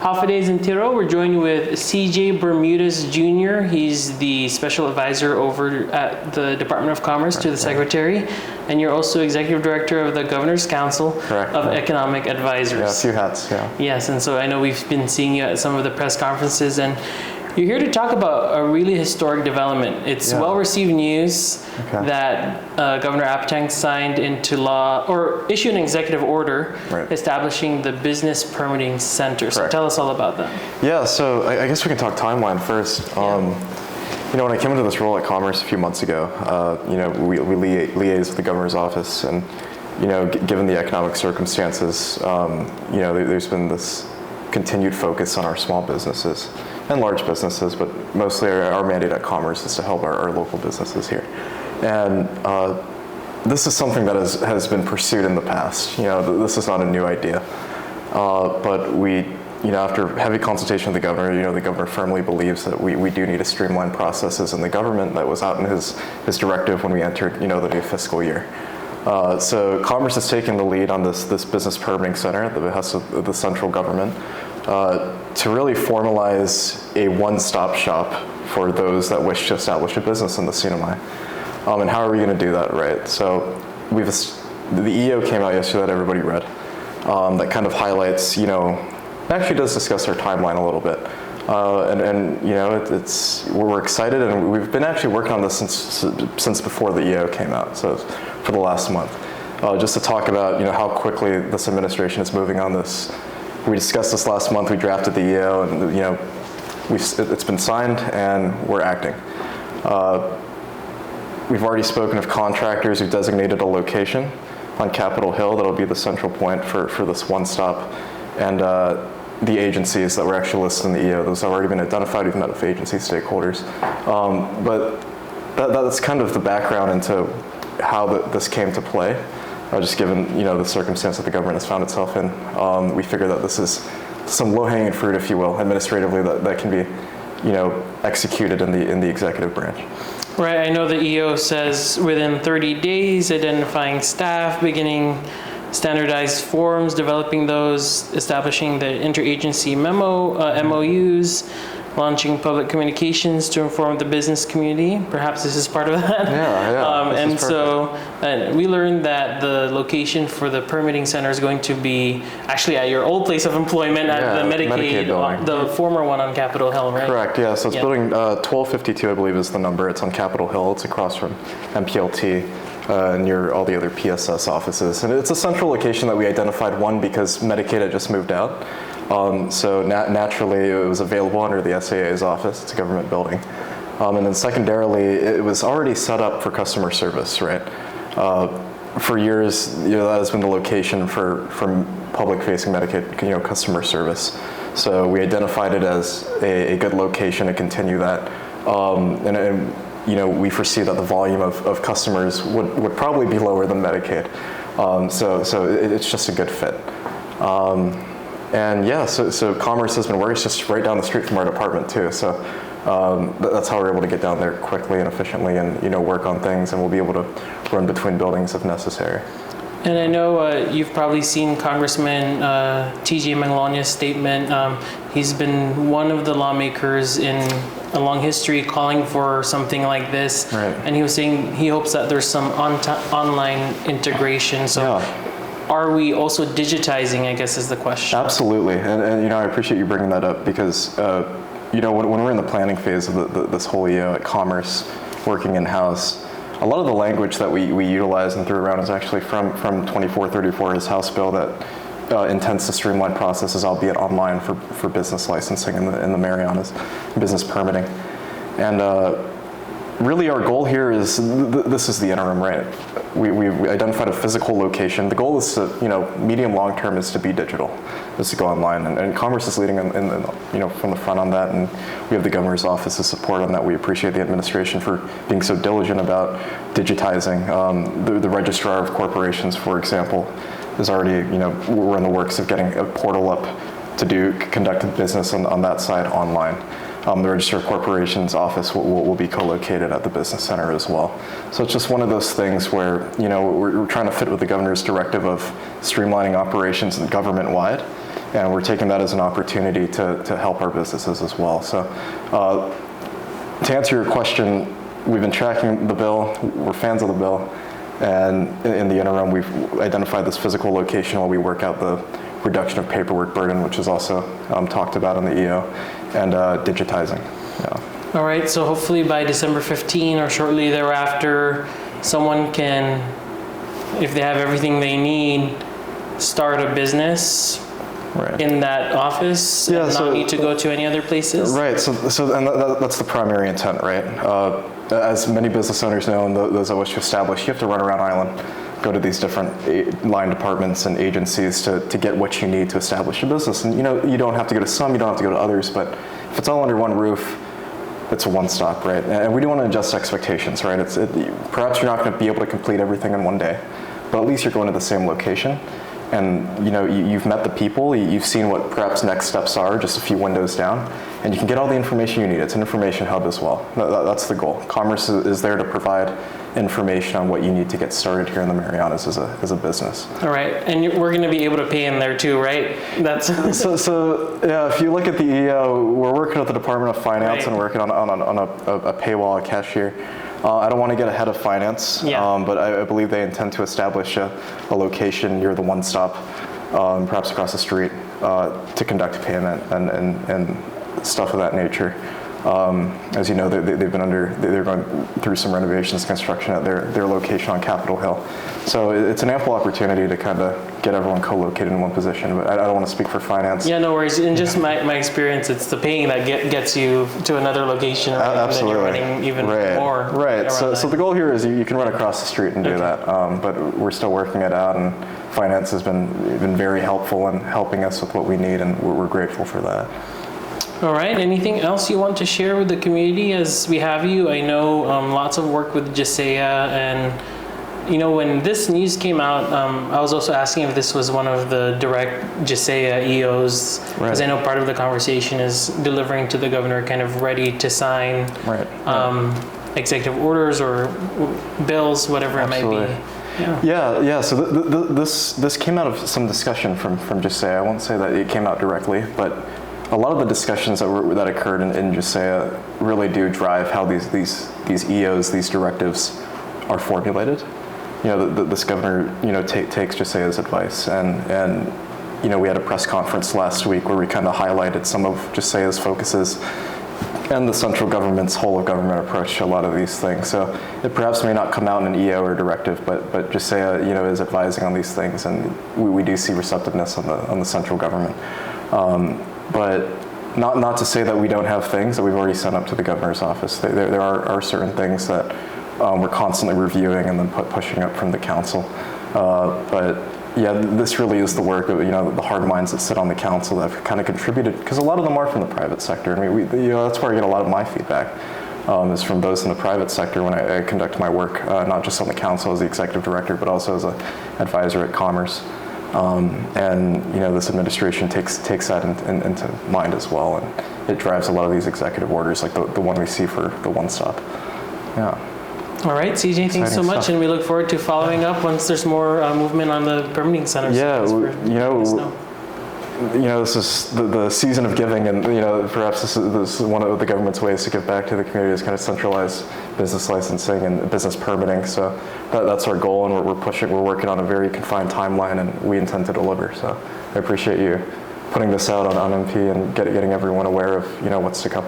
Hafidez and Tiro. We're joined with CJ Bermudes Jr. He's the special advisor over at the Department of Commerce to the Secretary, and you're also Executive Director of the Governor's Council of Economic Advisors. Yeah, a few hats, yeah. Yes, and so I know we've been seeing you at some of the press conferences, and you're here to talk about a really historic development. It's well-received news that Governor Aptang signed into law, or issued an executive order establishing the Business Permitting Center. So tell us all about that. Yeah, so I guess we can talk timeline first. You know, when I came into this role at Commerce a few months ago, you know, we liaised with the Governor's office, and you know, given the economic circumstances, you know, there's been this continued focus on our small businesses and large businesses, but mostly our mandate at Commerce is to help our local businesses here. And this is something that has been pursued in the past. You know, this is not a new idea. But we, you know, after heavy consultation with the Governor, you know, the Governor firmly believes that we do need to streamline processes in the government. That was out in his directive when we entered, you know, the new fiscal year. So Commerce has taken the lead on this Business Permitting Center at the behest of the central government to really formalize a one-stop shop for those that wish to establish a business in the CNMI. And how are we going to do that, right? So the EO came out yesterday that everybody read that kind of highlights, you know, it actually does discuss our timeline a little bit. And you know, we're excited, and we've been actually working on this since before the EO came out, so for the last month. Just to talk about, you know, how quickly this administration is moving on this. We discussed this last month. We drafted the EO, and you know, it's been signed, and we're acting. We've already spoken of contractors who designated a location on Capitol Hill that'll be the central point for this one-stop, and the agencies that were actually listed in the EO. Those have already been identified. We've met with agency stakeholders, but that's kind of the background into how this came to play. Just given, you know, the circumstance that the government has found itself in, we figure that this is some low-hanging fruit, if you will, administratively, that can be, you know, executed in the executive branch. Right. I know the EO says within 30 days, identifying staff, beginning standardized forms, developing those, establishing the interagency MOUs, launching public communications to inform the business community. Perhaps this is part of that. And so we learned that the location for the permitting center is going to be actually at your old place of employment at the Medicaid building. The former one on Capitol Hill, right? Correct, yeah. So it's building 1252, I believe is the number. It's on Capitol Hill. It's across from MPLT. Near all the other PSS offices. And it's a central location that we identified, one, because Medicaid had just moved out. So naturally it was available under the SAA's office. It's a government building. And then secondarily, it was already set up for customer service, right? For years, you know, that has been the location for public-facing Medicaid, you know, customer service. So we identified it as a good location to continue that. And you know, we foresee that the volume of customers would probably be lower than Medicaid. So it's just a good fit. And yeah, so Commerce has been working. It's just right down the street from our department too. So that's how we're able to get down there quickly and efficiently, and you know, work on things, and we'll be able to run between buildings if necessary. And I know you've probably seen Congressman T.J. Manglonia's statement. He's been one of the lawmakers in a long history calling for something like this. And he was saying he hopes that there's some online integration. So are we also digitizing, I guess is the question. Absolutely. And you know, I appreciate you bringing that up because, you know, when we're in the planning phase of this whole EO at Commerce, working in-house, a lot of the language that we utilize and threw around is actually from 2434, his House bill that intends to streamline processes, albeit online, for business licensing in the Marianas, business permitting. And really our goal here is, this is the interim, right? We identified a physical location. The goal is to, you know, medium long term is to be digital, is to go online, and Commerce is leading you know, from the front on that, and we have the Governor's office's support on that. We appreciate the administration for being so diligent about digitizing. The Registrar of Corporations, for example, is already, you know, we're in the works of getting a portal up to conduct business on that side online. The Register of Corporations office will be co-located at the business center as well. So it's just one of those things where, you know, we're trying to fit with the governor's directive of streamlining operations government-wide, and we're taking that as an opportunity to help our businesses as well. So to answer your question, we've been tracking the bill, we're fans of the bill, and in the interim we've identified this physical location while we work out the reduction of paperwork burden, which is also talked about in the EO, and digitizing. Yeah. All right, so hopefully by December 15 or shortly thereafter, someone can, if they have everything they need, start a business in that office and not need to go to any other places? Right, so and that's the primary intent, right? As many business owners know, and those that wish to establish, you have to run around Island, go to these different line departments and agencies to get what you need to establish a business. And you don't have to go to some, you don't have to go to others, but if it's all under one roof, it's a one-stop, right? And we do want to adjust expectations, right? Perhaps you're not going to be able to complete everything in one day, but at least you're going to the same location. And you've met the people, you've seen what perhaps next steps are just a few windows down, and you can get all the information you need. It's an information hub as well. That's the goal. Commerce is there to provide information on what you need to get started here in the Marianas as a business. All right, and we're going to be able to pay in there too, right? That's so yeah. If you look at the EO, we're working with the Department of Finance and working on a paywall, a cashier. I don't want to get ahead of finance, but I believe they intend to establish a location near the one stop, perhaps across the street, to conduct payment and stuff of that nature. As you know, they're going through some renovations, construction at their location on Capitol Hill. So it's an ample opportunity to kind of get everyone co-located in one position, but I don't want to speak for finance. Yeah, no worries. In just my experience, it's the paying that gets you to another location, right? Absolutely. And then you're running even more. Right. So the goal here is you can run across the street and do that, but we're still working it out, and finance has been very helpful in helping us with what we need, and we're grateful for that. All right. Anything else you want to share with the community as we have you? I know lots of work with GCEA, and when this news came out, I was also asking if this was one of the direct GCEA EOs, because I know part of the conversation is delivering to the governor, kind of ready to sign executive orders or bills, whatever it might be. Yeah. So this came out of some discussion from GCEA. I won't say that it came out directly, but a lot of the discussions that occurred in GCEA really do drive how these EOs, these directives, are formulated. This governor, takes GCEA's advice, and we had a press conference last week where we kind of highlighted some of GCEA's focuses and the central government's whole of government approach to a lot of these things. So it perhaps may not come out in an EO or directive, but GCEA, is advising on these things, and we do see receptiveness on the central government. But not to say that we don't have things that we've already sent up to the governor's office. There are certain things that we're constantly reviewing and then pushing up from the council. But yeah, this really is the work of the hard minds that sit on the council that have kind of contributed, because a lot of them are from the private sector. I mean, that's where I get a lot of my feedback. Is from those in the private sector when I conduct my work, not just on the council as the executive director, but also as an advisor at Commerce. And this administration takes that into mind as well, and it drives a lot of these executive orders, like the one we see for the one stop. Yeah. All right, CJ, thanks so much, and we look forward to following up once there's more movement on the permitting center. Yeah, this is the season of giving, and perhaps this is one of the government's ways to give back to the community, is kind of centralize business licensing and business permitting. So that's our goal, and we're working on a very confined timeline, and we intend to deliver. So I appreciate you putting this out on MP and getting everyone aware of what's to come.